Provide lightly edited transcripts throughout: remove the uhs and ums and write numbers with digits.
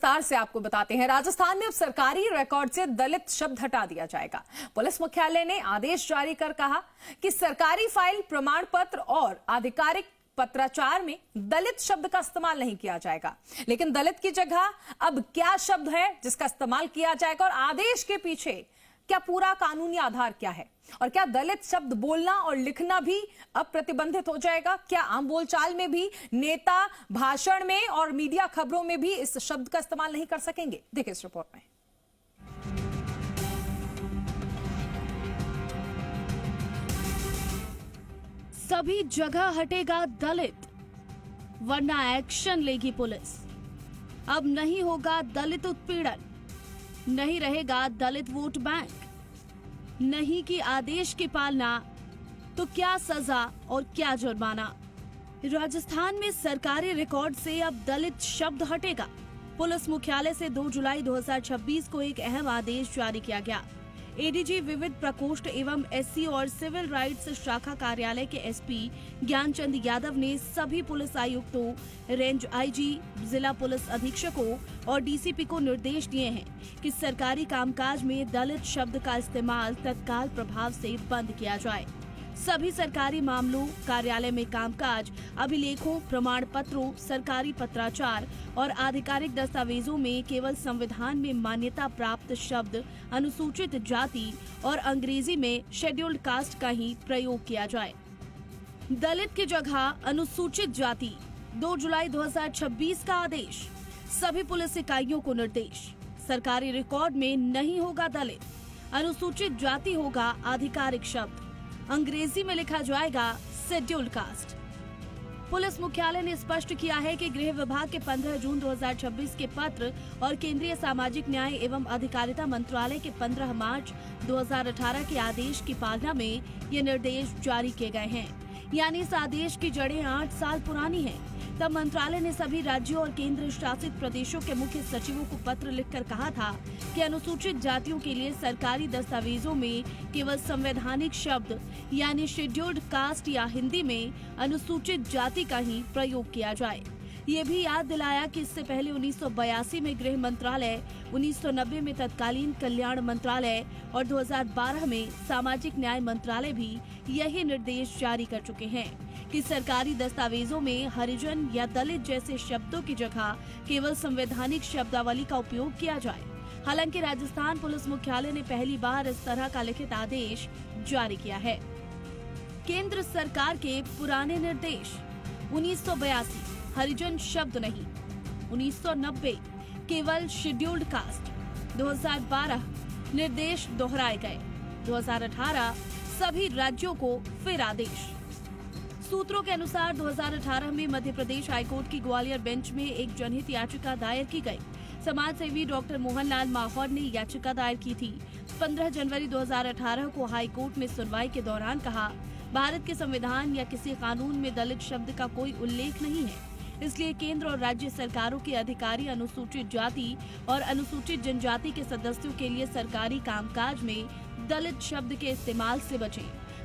विस्तार से आपको बताते हैं। राजस्थान में अब सरकारी रिकॉर्ड से दलित शब्द हटा दिया जाएगा। पुलिस मुख्यालय ने आदेश जारी कर कहा कि सरकारी फाइल, प्रमाण पत्र और आधिकारिक पत्राचार में दलित शब्द का इस्तेमाल नहीं किया जाएगा। लेकिन दलित की जगह अब क्या शब्द है जिसका इस्तेमाल किया जाएगा और आदेश के पीछे क्या पूरा कानूनी आधार क्या है, और क्या दलित शब्द बोलना और लिखना भी अब प्रतिबंधित हो जाएगा? क्या आम बोलचाल में भी नेता भाषण में और मीडिया खबरों में भी इस शब्द का इस्तेमाल नहीं कर सकेंगे? देखिए इस रिपोर्ट में। सभी जगह हटेगा दलित, वरना एक्शन लेगी पुलिस। अब नहीं होगा दलित उत्पीड़न, नहीं रहेगा दलित वोट बैंक, नहीं की आदेश की पालना तो क्या सजा और क्या जुर्माना। राजस्थान में सरकारी रिकॉर्ड से अब दलित शब्द हटेगा। पुलिस मुख्यालय से 2 जुलाई 2026 को एक अहम आदेश जारी किया गया। एडीजी विविध प्रकोष्ठ एवं एससी और सिविल राइट्स शाखा कार्यालय के एसपी ज्ञानचंद यादव ने सभी पुलिस आयुक्तों, रेंज आईजी, जिला पुलिस अधीक्षकों और डीसीपी को निर्देश दिए हैं कि सरकारी कामकाज में दलित शब्द का इस्तेमाल तत्काल प्रभाव से बंद किया जाए। सभी सरकारी मामलों, कार्यालय में कामकाज, अभिलेखों, प्रमाण पत्रों, सरकारी पत्राचार और आधिकारिक दस्तावेजों में केवल संविधान में मान्यता प्राप्त शब्द अनुसूचित जाति और अंग्रेजी में शेड्यूल्ड कास्ट का ही प्रयोग किया जाए। दलित की जगह अनुसूचित जाति, 2 जुलाई 2026 का आदेश। सभी पुलिस इकाइयों को निर्देश, सरकारी रिकॉर्ड में नहीं होगा दलित, अनुसूचित जाति होगा आधिकारिक शब्द, अंग्रेजी में लिखा जाएगा शेड्यूल्ड कास्ट। पुलिस मुख्यालय ने स्पष्ट किया है कि गृह विभाग के 15 जून 2026 के पत्र और केंद्रीय सामाजिक न्याय एवं अधिकारिता मंत्रालय के 15 मार्च 2018 के आदेश की पालना में ये निर्देश जारी किए गए हैं। यानी इस आदेश की जड़ें 8 साल पुरानी हैं। तब मंत्रालय ने सभी राज्यों और केंद्र शासित प्रदेशों के मुख्य सचिवों को पत्र लिखकर कहा था कि अनुसूचित जातियों के लिए सरकारी दस्तावेजों में केवल संवैधानिक शब्द यानी शेड्यूल्ड कास्ट या हिंदी में अनुसूचित जाति का ही प्रयोग किया जाए। ये भी याद दिलाया कि इससे पहले 1982 में गृह मंत्रालय, 1990 में तत्कालीन कल्याण मंत्रालय और 2012 में सामाजिक न्याय मंत्रालय भी यही निर्देश जारी कर चुके हैं कि सरकारी दस्तावेजों में हरिजन या दलित जैसे शब्दों की जगह केवल संवैधानिक शब्दावली का उपयोग किया जाए। हालांकि राजस्थान पुलिस मुख्यालय ने पहली बार इस तरह का लिखित आदेश जारी किया है। केंद्र सरकार के पुराने निर्देश, 1982 हरिजन शब्द नहीं, 1990 केवल शेड्यूल्ड कास्ट, 2012 निर्देश दोहराए गए, 2018 सभी राज्यों को फिर आदेश। सूत्रों के अनुसार 2018 में मध्य प्रदेश हाईकोर्ट की ग्वालियर बेंच में एक जनहित याचिका दायर की गई। समाजसेवी डॉक्टर मोहनलाल माहौर ने याचिका दायर की थी। 15 जनवरी 2018 को हाईकोर्ट में सुनवाई के दौरान कहा, भारत के संविधान या किसी कानून में दलित शब्द का कोई उल्लेख नहीं है, इसलिए केंद्र और राज्य सरकारों के अधिकारी अनुसूचित जाति और अनुसूचित जनजाति के सदस्यों के लिए सरकारी कामकाज में दलित शब्द के इस्तेमाल से बचें।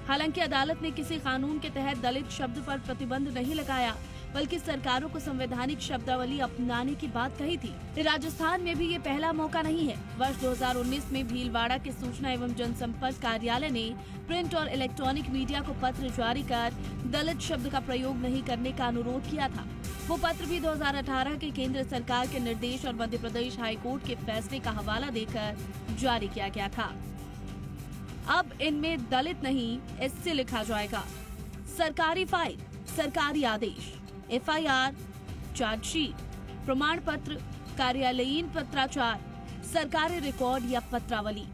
हालांकि अदालत ने किसी कानून के तहत दलित शब्द पर प्रतिबंध नहीं लगाया, बल्कि सरकारों को संवैधानिक शब्दावली अपनाने की बात कही थी। राजस्थान में भी ये पहला मौका नहीं है। वर्ष 2019 में भीलवाड़ा के सूचना एवं जनसंपर्क कार्यालय ने प्रिंट और इलेक्ट्रॉनिक मीडिया को पत्र जारी कर दलित शब्द का प्रयोग नहीं करने का अनुरोध किया था। वो पत्र भी 2018 के केंद्र सरकार के निर्देश और मध्य प्रदेश हाईकोर्ट के फैसले का हवाला देकर जारी किया गया था। अब इनमें दलित नहीं, एससी लिखा जाएगा। सरकारी फाइल, सरकारी आदेश, एफआईआर, चार्जशीट, प्रमाण पत्र, कार्यालयीन पत्राचार, सरकारी रिकॉर्ड या पत्रावली।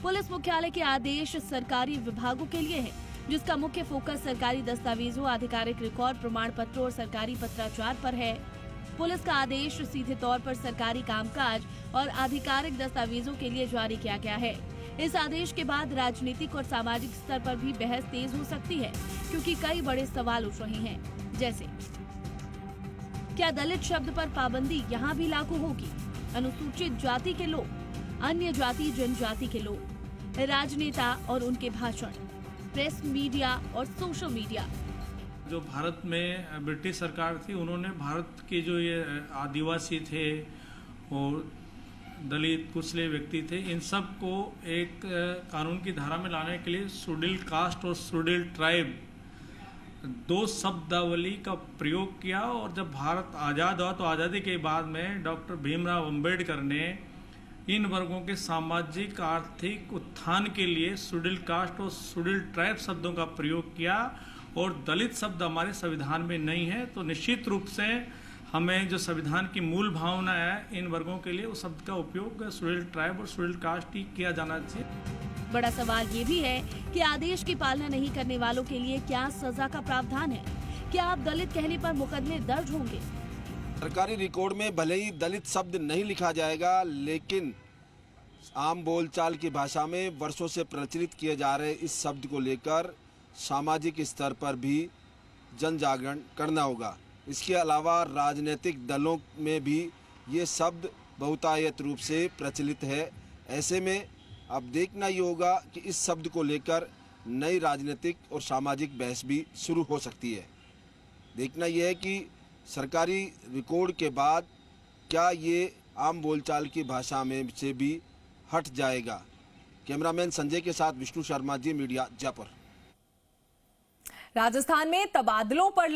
पुलिस मुख्यालय के आदेश सरकारी विभागों के लिए है, जिसका मुख्य फोकस सरकारी दस्तावेजों, आधिकारिक रिकॉर्ड, प्रमाण पत्रों और सरकारी पत्राचार पर है। पुलिस का आदेश सीधे तौर पर सरकारी कामकाज और आधिकारिक दस्तावेजों के लिए जारी किया गया है। इस आदेश के बाद राजनीतिक और सामाजिक स्तर पर भी बहस तेज हो सकती है, क्योंकि कई बड़े सवाल उठ रहे हैं, जैसे क्या दलित शब्द पर पाबंदी यहाँ भी लागू होगी? अनुसूचित जाति के लोग, अन्य जाति जनजाति के लोग, राजनेता और उनके भाषण, प्रेस, मीडिया और सोशल मीडिया। जो भारत में ब्रिटिश सरकार थी, उन्होंने भारत के जो ये आदिवासी थे और दलित कुचले व्यक्ति थे, इन सब को एक कानून की धारा में लाने के लिए शेड्यूल्ड कास्ट और शेड्यूल्ड ट्राइब दो शब्दावली का प्रयोग किया। और जब भारत आज़ाद हुआ तो आज़ादी के बाद में डॉक्टर भीमराव अंबेडकर ने इन वर्गों के सामाजिक आर्थिक उत्थान के लिए शेड्यूल्ड कास्ट और शेड्यूल्ड ट्राइब शब्दों का प्रयोग किया। और दलित शब्द हमारे संविधान में नहीं है, तो निश्चित रूप से हमें जो संविधान की मूल भावना है इन वर्गों के लिए उस शब्द का उपयोग शेड्यूल्ड ट्राइब और शेड्यूल्ड कास्ट ही किया जाना चाहिए। बड़ा सवाल ये भी है कि आदेश की पालना नहीं करने वालों के लिए क्या सजा का प्रावधान है? क्या आप दलित कहने पर मुकदमे दर्ज होंगे? सरकारी रिकॉर्ड में भले ही दलित शब्द नहीं लिखा जाएगा, लेकिन आम बोलचाल की भाषा में वर्षों से प्रचलित किए जा रहे इस शब्द को लेकर सामाजिक स्तर पर भी जन जागरण करना होगा। इसके अलावा राजनीतिक दलों में भी ये शब्द बहुतायत रूप से प्रचलित है। ऐसे में अब देखना ही होगा कि इस शब्द को लेकर नई राजनीतिक और सामाजिक बहस भी शुरू हो सकती है। देखना यह है कि सरकारी रिकॉर्ड के बाद क्या ये आम बोलचाल की भाषा में से भी हट जाएगा। कैमरामैन संजय के साथ विष्णु शर्मा, जी मीडिया, जयपुर। राजस्थान में तबादलों पर